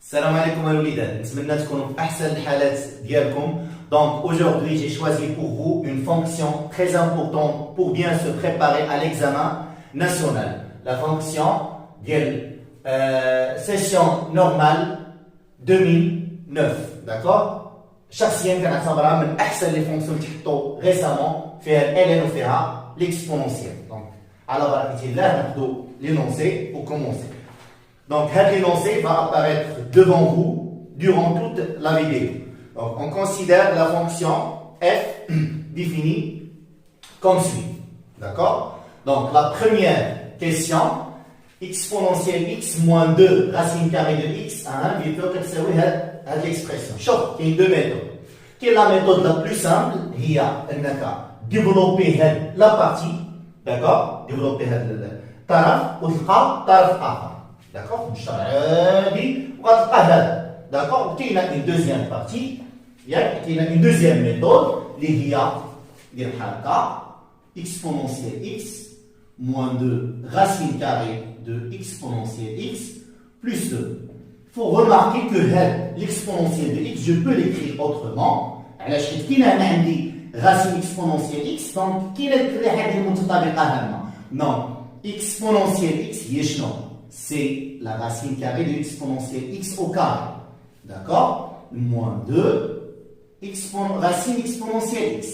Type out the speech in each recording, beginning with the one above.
Salam alaikum al-Oulidat. نتمنى تكونوا في أحسن الحالات ديالكم. Donc aujourd'hui, j'ai choisi pour vous une fonction très importante pour bien se préparer à l'examen national. La fonction ديال session normale 2009. D'accord? شخصيا كنعتبرها من أحسن les fonctions اللي تحطوا récemment فيها ال وفيها l'exponentielle. Donc على بركة الله ناخذوا l'énoncé pour commencer. Donc, l'énoncé va apparaître devant vous durant toute la vidéo. Donc, on considère la fonction f définie comme suit. D'accord? Donc, la première question, exponentielle x moins 2 racine carrée de x à 1, il faut que ça soit l'expression. Chauffe, il y a deux méthodes. Quelle est la méthode la plus simple? Il y a développer la partie, d'accord? Développer la taraf ou taraf. D'accord? D'accord? Il y a une deuxième partie, il y a une deuxième méthode, il y a exponentielle x moins 2 racine carrée de exponentielle x plus 2. Il faut remarquer que l'exponentielle de x, je peux l'écrire autrement. Racine exponentielle x, donc non, exponentielle x, c'est la racine carrée de exponentielle x au carré. D'accord? Moins 2 racine exponentielle x.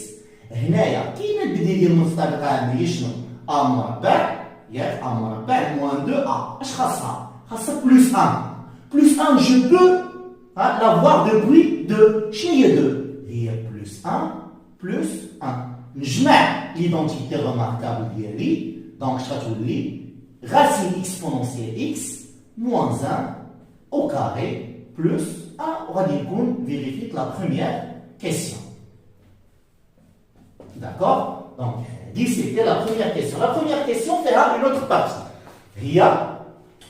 هنايا كي نبدا ندير المتطابقه هذه شنو؟ ا مربع ياك ا مربع moins 2 a. اش خاصها؟ خاصها plus 1. Plus 1 je peux l'avoir depuis de شنو هي 2؟ هي plus 1 plus 1. نجمع l'identité remarquable ديالي donc غتولي racine exponentielle x moins 1 au carré plus 1. On va vérifier la première question. D'accord? Donc, c'était la première question. La première question fera une autre partie.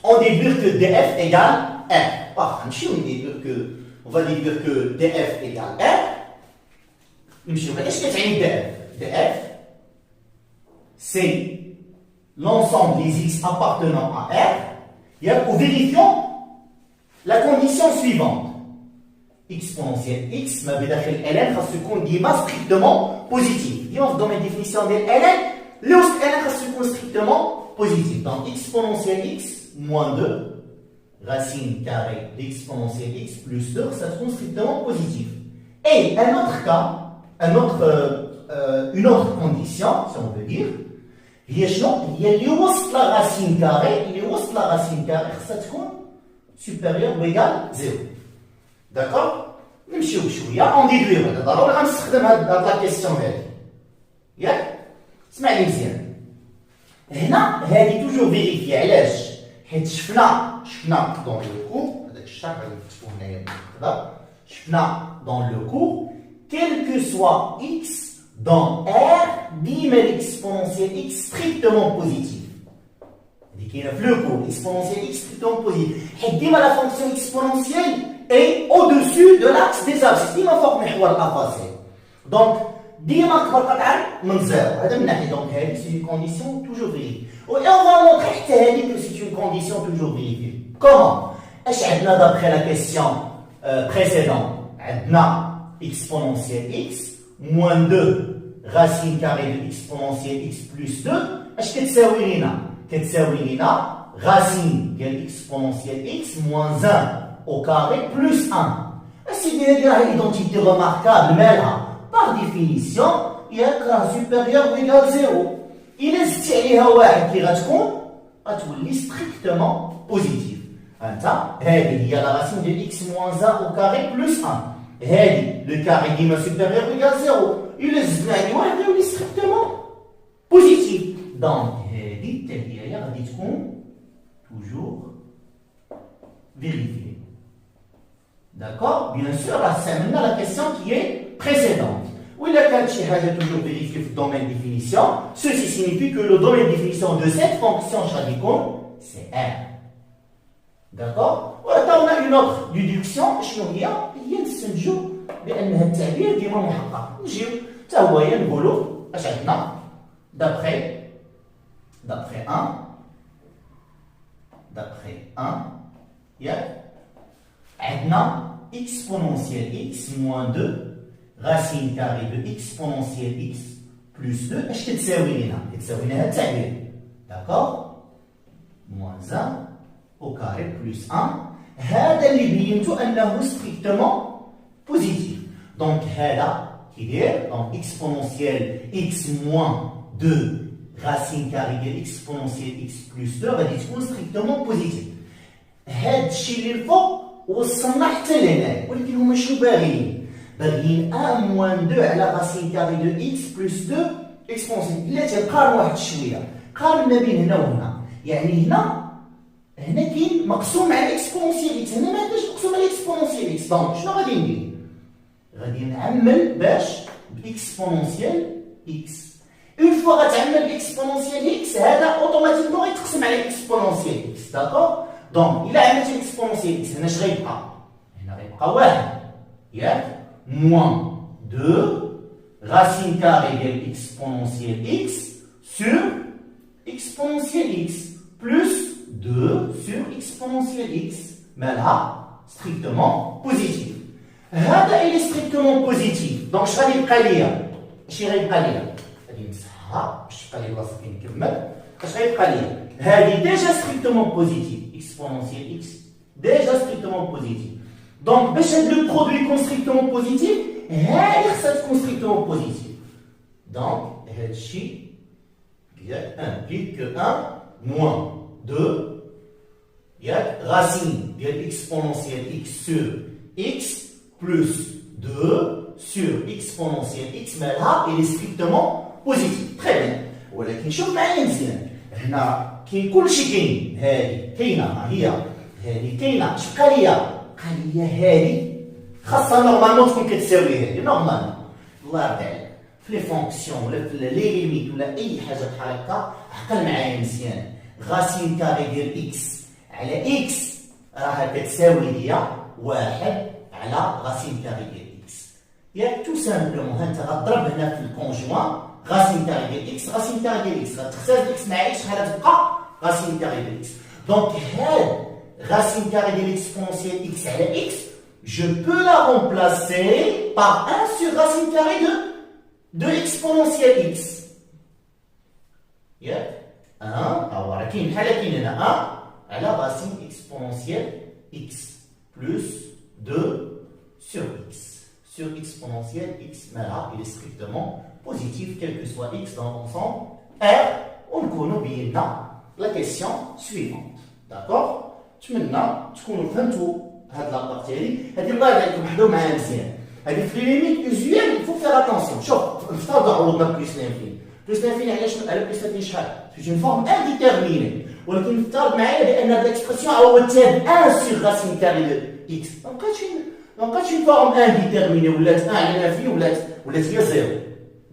On déduit que df égale r. On va déduire que df égale r. Qu'est-ce que c'est df? df, c'est l'ensemble des x appartenant à R, et vérifions la condition suivante. Exponentielle x, ma bédachel ln, se compte strictement positif. Dans le domaine de définition de ln, le ln se compte strictement positif. Donc, exponentielle x moins 2, racine carrée d'exponentielle x plus 2, ça se compte strictement positif. Et un autre cas, une autre condition, si on veut dire, هي شنو؟ هي اللي وسط لا راسين كاري، اللي وسط لا راسين كاري خصها تكون سوبيريور و ايكال 0. داكور؟ نمشيو بشويه اون ديدوير، هذا ضروري غنستخدم هاد لا كيسيون هادي. ياك؟ اسمعني مزيان. هنا هادي توجور فيريفي علاش؟ حيت شفنا دون لو كور، هذاك الشرح غادي نكتبو هنايا هكذا، شفنا دون لو كور quel que soit x dans R, dime l'exponentielle x strictement positive. Il y a le cours, l'exponentielle x strictement positive. Et dime la fonction exponentielle est au-dessus de l'axe des axes. Dime forme donc, dime من 0. Donc, c'est une condition toujours vérifiée. Et on va montrer que c'est une condition toujours vérifiée. Comment? D'après la question précédente, exponentielle x moins 2 racine carrée de exponentielle x plus 2, اش كتساوي لينا؟ كتساوي لينا racine ديال exponentielle x moins 1 au carré plus 1. السيدي هذه راه ايدونتيتي remarquable مالها par définition ياك راه supérieur ou égal 0. إلا زدتي عليها واحد كي غتولي strictement positif. انت هذه هي la racine de x moins 1 au carré plus 1. هذه le carré ديما supérieur ou égal 0. Il est strictement positif. Donc, il toujours vérifié. D'accord? Bien sûr, là, c'est maintenant la question qui est précédente. Oui, la est toujours vérifié dans le domaine de définition. Ceci signifie que le domaine de définition de cette fonction chadicone, c'est R. D'accord? Voilà, on a une autre déduction. Il y a بأن التعبير ديما محقق. نجيو حتى هو نقولوا اش عندنا d'après 1 ياك عندنا exponentielle x moins 2 racine carrée de exponentielle x plus 2 اش كتساوي لنا؟ كتساوي لنا هاد التعبير داكور moins 1 au carré plus 1 هذا اللي بينتو انه ستريكتومون بوزيتيف دونك هذا كيدير دونك exponentielle x moins 2 racine carrée de exponentielle x plus 2 غادي تكون ستريكتومون بوزيتيف هاد الشيء اللي الفوق وصلنا حتى لهنا ولكن هما شنو باغيين؟ باغيين 1 موان 2 على راسين كاري دو اكس بلس 2 اكسبونسيون بلاتي قارن واحد شويه قارن ما بين هنا وهنا يعني هنا كاين مقسوم على اكسبونسيون اكس هنا ما عندناش مقسوم على اكسبونسيون اكس دونك شنو غادي ندير؟ غادي نعمل باش باكسبونسيون اكس اون فوا غتعمل باكسبونسيون اكس هذا اوتوماتيكمون غيتقسم على اكسبونسيون اكس داكور دونك إلا عملت اكسبونسيال اكس هنا اش غيبقى؟ هنا غيبقى واحد ياك موان 2 راسين كاري ديال اكسبونسيال اكس سور اكسبونسيال اكس بلس 2 سور اكسبونسيال اكس مالها ستريكتومون بوزيتيف هذا إلي ستريكتومون بوزيتيف دونك اش غادي يبقى ليا؟ اش غيبقى ليا؟ غادي نمسحها باش تبقى لي بلاصه فين نكمل اش غيبقى ليا؟ هذه ديجا ستريكتومون بوزيتيف exponentielle x déjà strictement positif. Donc, le produit est strictement positif, c'est strictement positif. Donc, ceci implique que 1 moins 2 racine de exponentielle x sur x plus 2 sur exponentielle x, mais là, il est strictement positif. Très bien. ولكن شوف معايا مزيان. هنا كاين كلشي كاين هادي كاينه هي هادي كاينه اش بقى ليا؟ بقى ليا هادي خاصها نورمالمون تكون كتساوي هادي نورمالمون الله يرضي عليك في لي فونكسيون ولا في لي ليميت ولا اي حاجه بحال هكا عقل معايا مزيان غاسين كاري ديال اكس على اكس راها كتساوي ليا واحد على غاسين كاري ديال اكس ياك تو سامبلومون ها انت غتضرب هنا في الكونجوان racine carrée de x, racine carrée de x. غتختار x مع x شحال غتبقى racine carrée de x. Donc هاد racine carrée de l'exponentielle x على x, je peux la remplacer par 1 sur racine carrée de exponentielle x. ياك 1 هو راه كاين بحال كاين هنا 1 على racine exponentielle x plus 2 sur x. Sur exponentielle x مالها il est strictement positif quel que soit x dans l'ensemble R ونكونوا بينا la question suivante d'accord نتمنى تكونوا فهمتوا هاد لا بارتي هادي الله يبارك لكم حدوا معايا مزيان هادي في لي ليميت يوزوال il faut faire attention شوف نفترضوا عوضنا بلس لانفين بلس لانفين علاش على بلس لانفين شحال سي اون فورم انديتيرميني ولكن نفترض معايا بان هاد الاكسبرسيون عوضتها 1 sur racine carrée de x ما بقاتش une forme indéterminée ولات 1 على لانفين ولات هي 0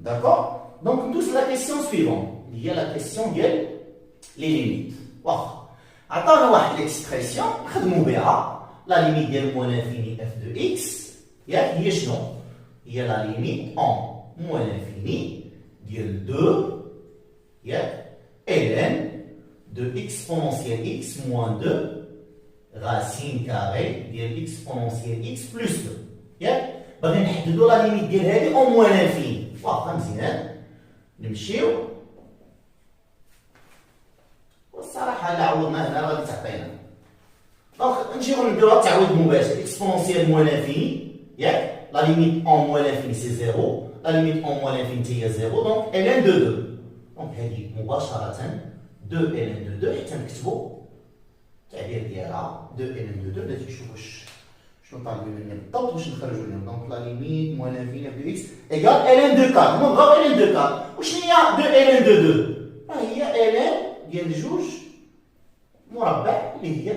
D'accord? Donc, nous, c'est la question suivante. Il y a la question de les limites. Wow. Attends, l'expression, la limite de moins l'infini f de x, il y a la limite en moins l'infini de 2, ln de exponentielle x moins 2 racine carrée de exponentielle x plus 2. باغي نحددوا لا ليميت ديال هذه او موان لانفيني واخا مزيان نمشيو والصراحه الا عوضنا هنا غادي تعطينا دونك نجيو نديروها التعويض مباشر اكسبونسيال موان لانفيني ياك لا ليميت اون موان لانفيني سي زيرو لا ليميت اون موان لانفيني هي زيرو دونك ln دو 2 دونك هذه مباشره 2 ln دو 2 حتى نكتبوا التعبير ديالها 2 ln دو 2 باش نشوفوا شنو طالبين مني بالضبط باش نخرجوا لهم دونك لا ليميت موان لانفيني اف دو اكس ايكال ln دو 4 نبغاو ln دو 4 وشنو هي 2 ln دو 2 ها هي ln ديال جوج مربع اللي هي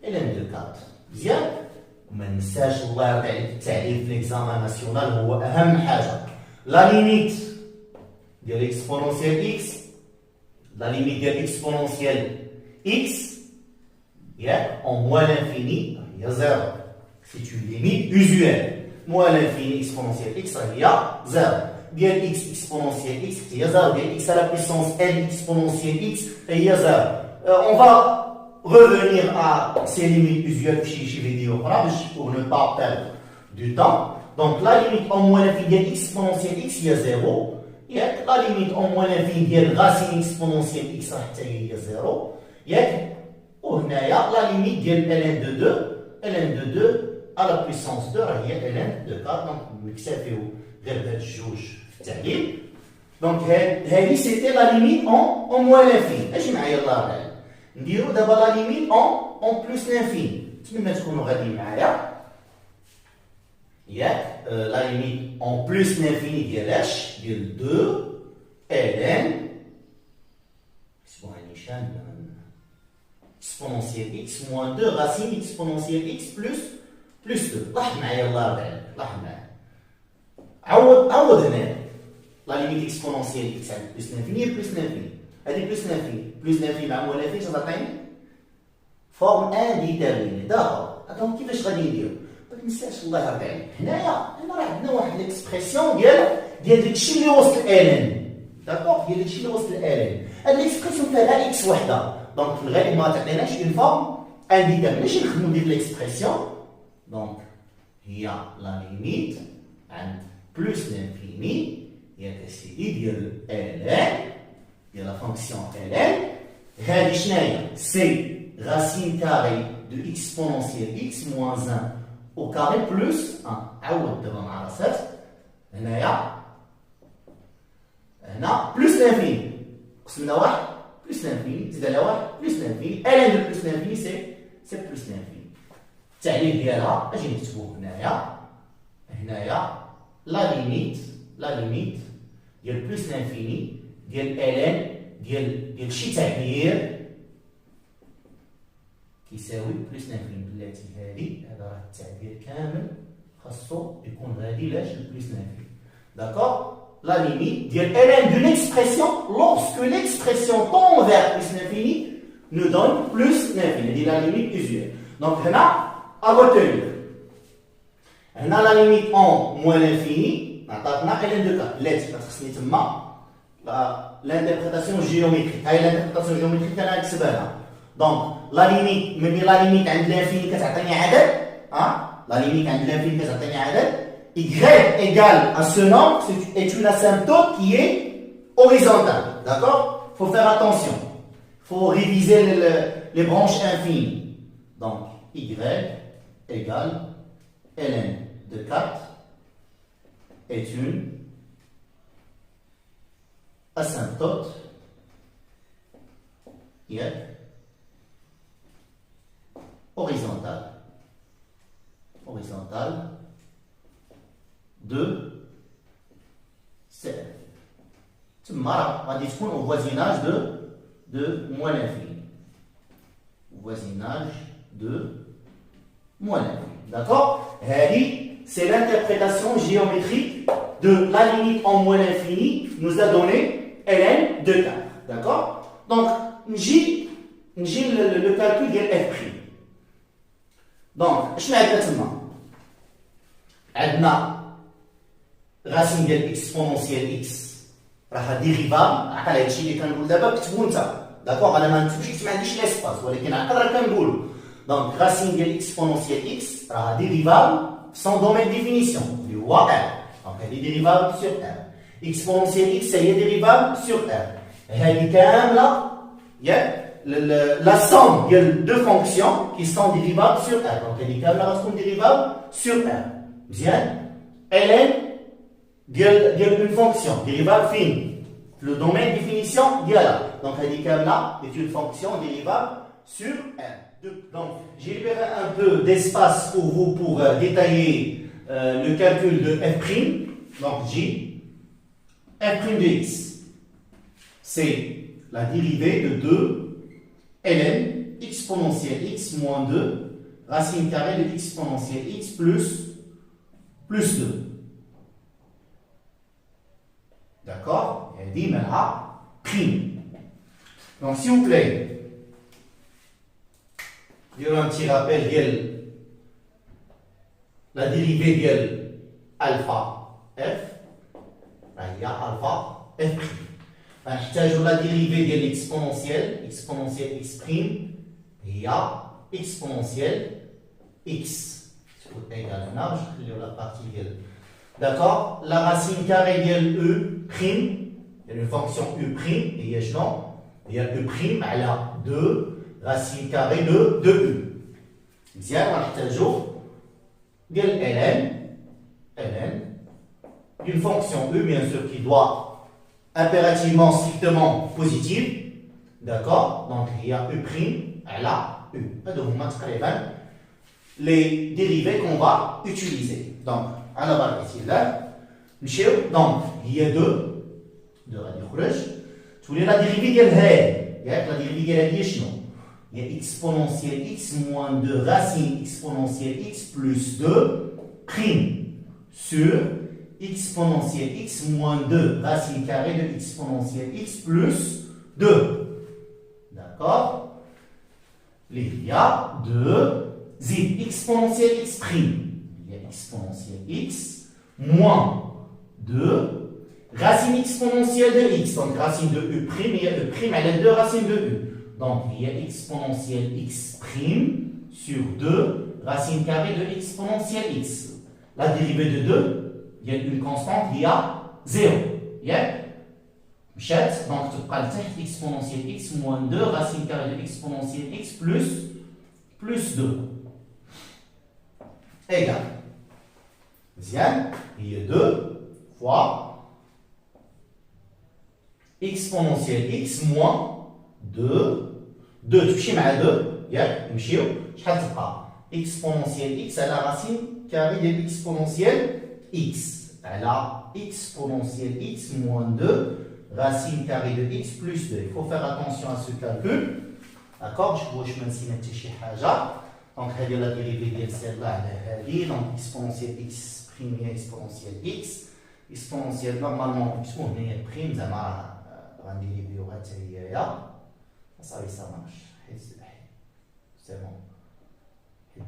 ln دو 4 مزيان وما ننساش الله يرضي عليك التعريف في ليكزامان ناسيونال هو اهم حاجه لا ليميت ديال اكسبونونسيال اكس لا ليميت ديال اكسبونونسيال اكس ياك اون موان لانفيني هي زيرو c'est une limite usuelle. Moins l'infini exponentielle x, il y a 0. Bien x exponentielle x, il y a 0. Bien x à la puissance n exponentielle x, il y a 0. On va revenir à ces limites usuelles chez vidéo pour ne pas perdre du temps. Donc la limite en moins l'infini de exponentielle x il y a 0. La limite en moins l'infini de racine exponentielle x il y a 0. La limite de ln de 2, ln de 2 à la puissance 2 هي ln de 4. Donc نكتفيو غير بهاد الجوج في التعليل. Donc هذه c'était la limite en moins l'infini. اجي معايا الله يرحم. نديرو دابا la limite en plus l'infini. نتمنى تكونوا غاديين معايا. La limite en plus l'infini ديال اش ديال 2 ln نكتبوها نيشان exponentielle x moins 2 racine exponentielle x plus 2. لاحظ معايا الله يرضى عليك، لاحظ معايا. عوض هنا la limite exponentielle x عند plus l'infini plus l'infini. هذه plus l'infini plus l'infini مع moins l'infini تعطيني فورم انديتيرميني. دابا دونك كيفاش غادي نديرو؟ ما تنساش الله يرضى عليك، هنا راه عندنا واحد ليكسبرسيون ديال داكشي اللي وسط الان. داكوغ ديال داكشي اللي وسط الان. هاد ليكسبرسيون فيها اكس وحده، دونك في الغالب ما تعطيناش اون فورم انديتيرميني. اش نخدمو ديك ليكسبرسيون؟ دونك هي لا ليميت عند بلوس لانفيني هي كسيدي ديال ln ديال لا فونكسيون ln. هادي شناهي؟ سي racine carrée de exponentielle x moins 1 au carré plus 1. عوض دابا مع راسات هنايا هنا بلوس لانفيني قسمنا واحد بلوس لانفيني زيد على واحد بلوس لانفيني ln دو بلوس لانفيني سي بلوس لانفيني. التعليل ديالها اجي نكتبوه هنايا لا ليميت ديال بلوس لانفيني ديال ln ديال شي تعبير كيساوي بلوس لانفيني. بلاتي هذا راه التعبير كامل خاصو يكون غادي لاش بلوس لانفيني. داكوغ لا ليميت ديال ln دون اكسبرسيون lorsque l'expression tend vers plus l'infini nous donne plus l'infini. دي لا ليميت usuelle. دونك هنا à retenir. هنا لا ليميت en moins l'infini عطاتنا ln de 4. بلاتي خصني تما l'interprétation géométrique. هاي l'interprétation géométrique انا نكتبها لها. دونك لا ليميت ملي لا ليميت عند l'infini كتعطيني عدد لا ليميت عند l'infini كتعطيني عدد y égale à ce nombre est une asymptote qui est horizontale. D'accord? Il faut faire attention. Il faut réviser les branches infinies. Donc y égale ln de 4 est une asymptote horizontale de CF. تما غادي تكون au voisinage de moins l'infini. Voisinage de moins l'infini. D'accord? C'est l'interprétation géométrique de la limite en moins l'infini nous a donné ln de 4. D'accord? Donc, نجي le calcul ديال f'. Donc, شنو عندنا تما؟ عندنا racine ديال exponentielle x راه ديريفابل. عقل هادشي اللي كنقول دابا كتبو انت. داكوغ انا ما نكتبش ما عنديش ليسباس ولكن عقل راه كنقولو. دونك racine ديال exponentielle x راه ديريفابل sans domaine définition اللي هو r. دونك هادي ديريفابل sur r. exponentielle x هي ديريفابل sur r. هادي كامله la somme ديال deux fonctions qui sont dérivables sur r. Donc هادي كامله غتكون ديريفابل sur r. مزيان ln ديال une fonction dérivable finie le domaine définition ديالها. Donc هادي كامله est une fonction dérivable sur r. Donc j'ai libéré un peu d'espace pour vous pour détailler le calcul de f'. Donc j f' de x c'est la dérivée de 2 ln exponentielle x moins 2 racine carrée de exponentielle x plus 2. D'accord? Et dit maintenant prime. Donc s'il vous plaît, il y a un petit rappel de la dérivée de alpha f. Il y a alpha f'. نحتاجوا لا ديريفي ديال اكسبونونسيال x', هي exponentielle x. Égal à la partie de. D'accord? La racine carrée de e prime, il y a une fonction e prime, et il y a e prime à la 2 racine carrée de e. مزيان غنحتاجو ديال ln d'une fonction e bien sûr qui doit impérativement strictement positive. D'accord? Donc il y a e prime à la e. هادو هما تقريبا les dérivés qu'on va utiliser. Donc على بركة الله نمشيو. donc il y a deux غادي يخرج تولي لا ديريفي ديال هاد ياك لا ديريفي ديال هادي شنو هي exponentielle x moins 2 racine exponentielle x plus 2 prime sur exponentielle x moins 2 racine carrée de exponentielle x plus 2. D'accord? Il y a 2 zip exponentielle x prime. Il y a exponentielle x moins 2 racine exponentielle de x. Donc racine de e prime, il y a e prime à la 2 racine de e. Donc il y a exponentielle x prime sur 2 racine carrée de exponentielle x. La dérivée de 2, il y a une constante, il y a 0. Yeah? Donc tu prends exponentielle x moins 2 racine carrée de exponentielle x plus 2. Égal. Bien, il y a 2 fois exponentielle x moins 2 تمشي مع 2 ياك نمشيو شحال تبقى exponentielle x à la racine carrée de exponentielle x à la exponentielle x moins 2 racine carrée de x plus 2. Il faut faire attention à ce calcul. D'accord? Je vois je نسينا حتى شي حاجه. Donc هذه la dérivée ديال celle-là على هذه. Donc exponentielle x prime هي exponentielle x. exponentielle normalement puisqu'on هنايا prime زعما غنديريفيوها حتى هي صافي ça marche. C'est bon.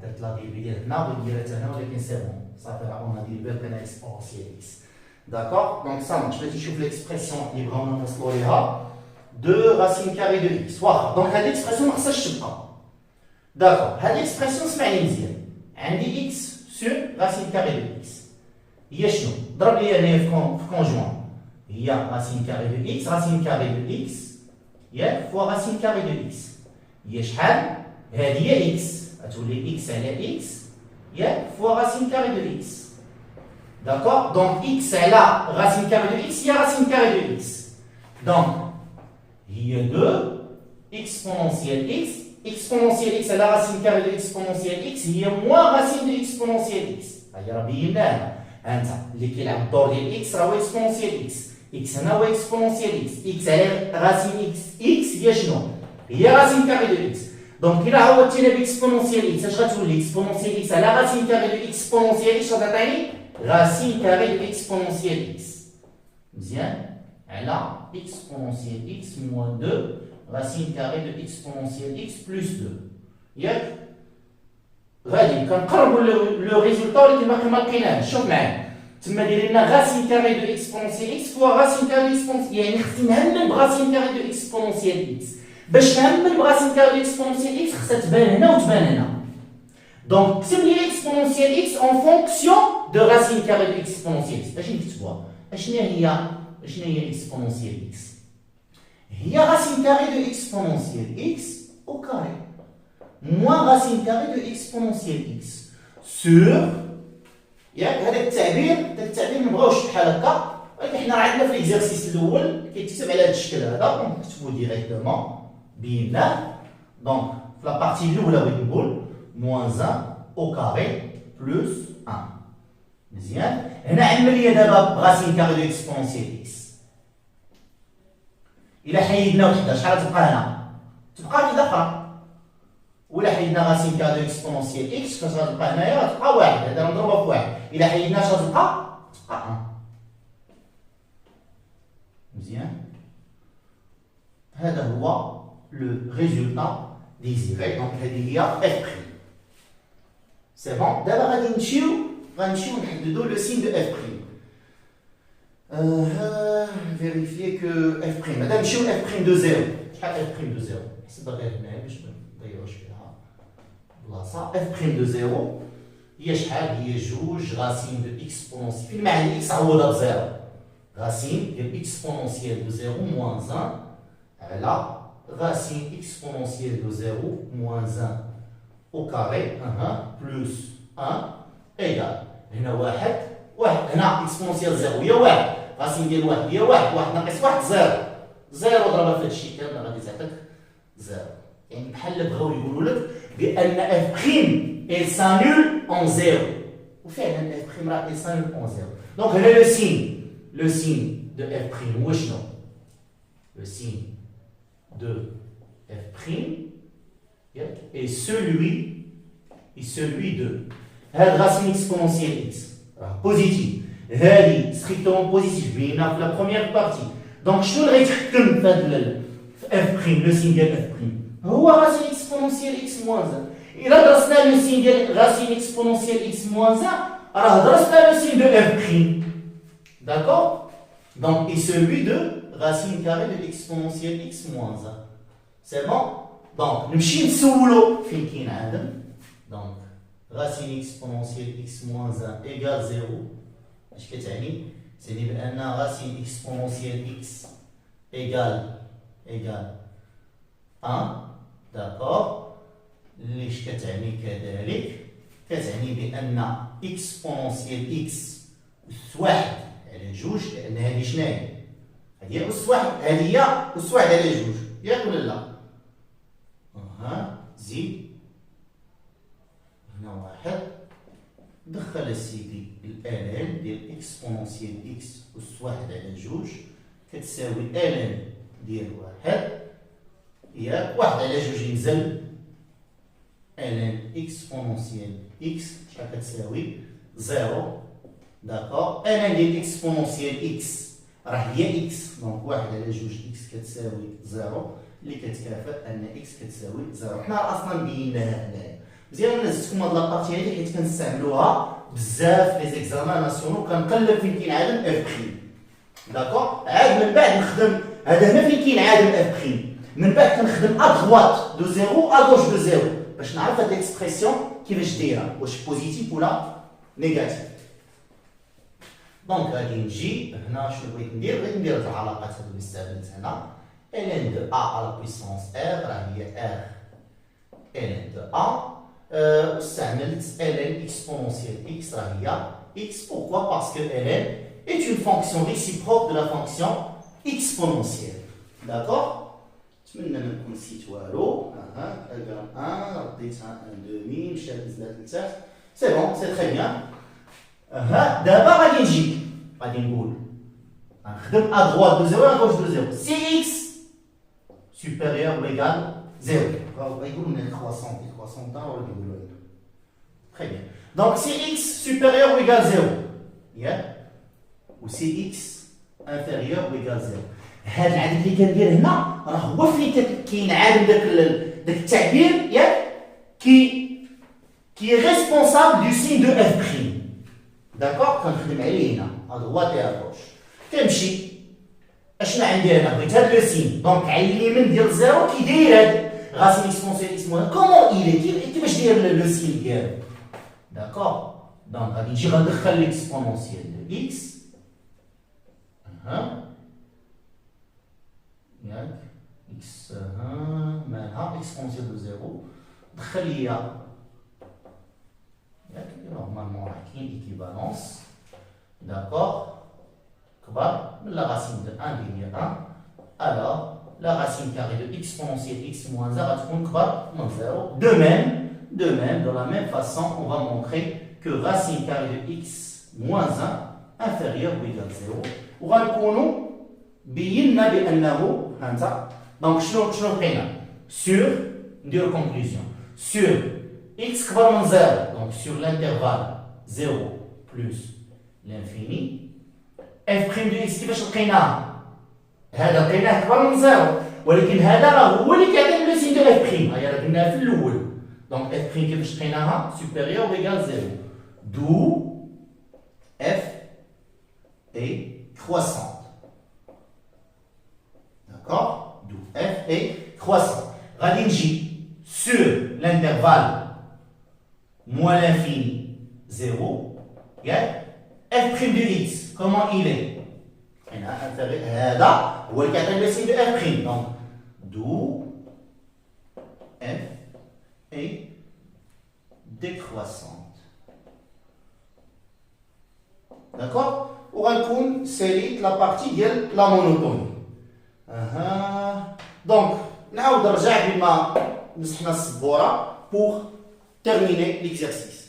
درت لا ديريفي ديال هنا وديرها حتى هنا ولكن سي بون صافي راه اون ديريفي بقينا exponentielle x. D'accord? Donc ça marche. باش نشوف l'expression اللي بغاونا نوصلوا ليها 2 racine carrée de x. واخا دونك هذه l'expression ما خصهاش تبقى. D'accord. هذه l'expression اسمعني مزيان. عندي x sur racine carrée de x. هي شنو؟ ضرب لي هنايا في كونجوان. هي racine carrée de x racine carrée de x ياك فوا racine carrée de x. هي شحال؟ هذه هي x. غتولي x على x ياك فوا racine carrée de x. D'accord? Donc x على racine carrée de x هي racine carrée de x. Donc il y a 2 exponentielle x. Exponentielle x à la racine carrée de exponentielle x هي moins racine de exponentielle x. هاي راه بيناها. انت اللي كيلعب الدور ديال x راه هو exponentielle x. x هنا هو exponentielle x. x على racine x هي شنو؟ هي racine carrée de x. دونك إلا عوضتينا بإكسبونونسيال x اش غتولي؟ إكسبونونسيال x على racine carrée de exponentielle x غتعطيني racine carrée de exponentielle x. مزيان؟ على exponentielle x moins 2 racine carrée de exponentielle x plus 2. ياك؟ غادي كنقربوا لو ريزولتا ولكن باقي ما لقيناهش. شوف معايا تما دايرين لنا racine carrée de exponentielle x فوا racine carrée de exponentielle يعني خصني نهمل براسين carrée de exponentielle x. باش نهمل براسين carrée de exponentielle x خصها تبان هنا وتبان هنا. دونك كتب لي exponentielle x en fonction de racine carrée de exponentielle x. اش نكتبوها؟ اشنو هي exponentielle x؟ هي racine carrée de exponentielle x au carré moins racine carrée de exponentielle x sur ياك هذاك التعبير ما بغاوش بحال هكا ولكن حنا راه عندنا في ليكزارسيس الاول كيتكتب على هذا الشكل هذا دونك نكتبو ديريكتومون بيناه. دونك في لا بارتي الاولى بغيت نقول moins 1 au carré plus 1. مزيان هنا عمليه دابا براسين كاري دو اكسبونسيال اكس. الا حيدنا وحده شحال تبقى هنا؟ تبقى وحده اخرى. ولا حيدنا راسين كاري دو اكسبونسيال اكس فاش غتبقى هنايا غتبقى واحد. هذا نضربها في واحد. الا حيدنا اش غتبقى؟ تبقى 1. مزيان هذا هو لو ريزولتا ديزيري. دونك هذه هي اف بريم. سي بون. دابا غادي نمشيو نحددو لو سين دو اف بريم. vérifier que f'. هذا نمشيو اف بريم دو زيرو. شحال اف بريم دو زيرو؟ حسب غير هنايا باش نضيعوش فيها بلاصه. اف بريم دو زيرو هي شحال؟ هي جوج غاسين دو اكسبونونسيال. فين ما عندي اكس عوضها بزيرو. غاسين ديال اكسبونونسيال دو زيرو موان 1 على غاسين اكسبونونسيال دو زيرو موان 1 au carré 1 plus 1 égal. هنا واحد هنا اكسبونونسيال زيرو هي واحد. غاسين ديال واحد هي واحد. واحد ناقص واحد زيرو. زيرو ضربها في هذا الشيء كامل غادي تعطيك زيرو. يعني بحال بغاو يقولوا لك بان اف بريم elle s'annule en zéro. وفعلا اف بريم راه elle s'annule en zéro. Donc هنا le signe de f prime هو شنو؟ Le signe de f prime et celui de هاد racine exponentielle x راه بوزيتيف. هذه ستريكتومون بوزيتيف بينا في لا بروميير بارتي. دونك شنو اللي غيتحكم في هاد اف بريم؟ لو سين ديال اف بريم هو راسين اكسبونونسيال اكس موان 1. إلا درسنا لو سين ديال راسين اكسبونونسيال اكس موان 1 راه درسنا لو سين دو اف بريم. داكور. دونك et celui de racine carrée de l'exponentielle x moins 1. C'est bon. دونك نمشي نسولو فين كينعدم. دونك racine exponentielle x moins 1 égale 0. اش كتعني؟ يعني بان racine exponentielle x égale 1. داكور. ليش كتعني كذلك؟ كتعني بان exponentielle x أس واحد على جوج، لان هذه شنو هي؟ هذه أس واحد، هذه هي أس واحد على جوج، ياك ولا لا؟ زيد هنا واحد، دخل سيدي الان ديال اكسبونونسيال اكس أس واحد على جوج كتساوي الان ديال واحد، ياك واحد على جوج ينزل ln exponentielle x شحال كتساوي؟ زيرو. داكور. ln ديال اكسبونونسيال x راه هي x، دونك واحد على جوج x كتساوي زيرو اللي كتكافئ ان x كتساوي زيرو. حنا اصلا بيناها هنايا. مزيان نزلتكم هاد لابارتي هادي حيت كنستعملوها بزاف في لي زيكزامان ناسيونو. كنقلب فين كينعدم اف بريم. داكور. عاد من بعد نخدم هذا هنا فين كينعدم اف بريم، من بعد كنخدم ا دغوات دو زيرو ا غوش دو زيرو باش نعرف هاد ليكسبرسيون كيفاش دايره، واش بوزيتيف ولا نيجاتيف. دونك غادي نجي هنا شنو بغيت ندير؟ بغيت ندير العلاقات هادو اللي استعملت هنا. ln de a à la puissance r راه هي r ln de a. استعملت ln exponentielle x راه هي x. Pourquoi? Parce que ln est une fonction réciproque de la fonction exponentielle. D'accord. نتمنى ما نكون نسيت والو. اجرام 1 رديتها 1 دومي مشات نزلت لتحت. سي بون سي تري بيان. دابا غادي نجي غادي نقول غنخدم ا دغوات دو زيرو ا غوش دو زيرو. سي اكس supérieur ou égal 0. غيقولوا لنا الكرواسون تاعو ولا كيقولوا لنا. تري بيان. دونك سي اكس supérieur ou égal 0 ياك، و سي اكس inférieur ou égal 0. هذا العدد اللي كندير هنا راه هو فين كينعادم داك التعبير ياك كي ريسبونسابل دو سين دو اف بريم. داكور. كنخدم عليه هنا ا دغوات اي ا غوش. كنمشي اشنو عندي هنا؟ بغيت هاد لو سين، دونك على اليمين ديال زيرو كي داير هاد غاسين اكسبونسيال اكس موان كومون كيفاش داير لو سين ديالو. داكور. دونك غادي نجي غندخل ليكسبونونسيال دو اكس ياك اكس مالها اكسبونسيال دو زيرو. دخل ليا ياك نورمالمون راه كاين ايكيفالونس. داكور. كبر من لا racine de 1 اللي هي 1 alors la racine carrée de exponentielle x moins 1 غتكون كبر من 0. De même, de la même façon, on va montrer que racine carrée de x moins 1 inférieur ou égal 0. وغنكونوا بينا بانه هانتا. دونك شنو لقينا؟ sur نديرو conclusion sur x كبر من 0 donc sur l'intervalle 0 plus l'infini اف بريم دو اكس كيفاش لقيناها؟ هذا لقيناه كبر من 0 ولكن هذا راه هو اللي كيعطينا لو سين دو اف بريم. هيا راه قلناها في الاول. دونك اف بريم كيفاش لقيناها؟ سوبيريور او ايغال 0 دو اف اي كرواسون. داكور. دو اف اي كرواسون. غادي نجي sur l'intervalle moins l'infini 0, f' de x, comment il est? هذا هو الكاتاليسيس de f'. Donc, d'où f est décroissante. D'accord? وغنكون ساليت la partie ديال la monotonie. Donc, نعاود نرجع بما مسحنا السبورة pour terminer l'exercice.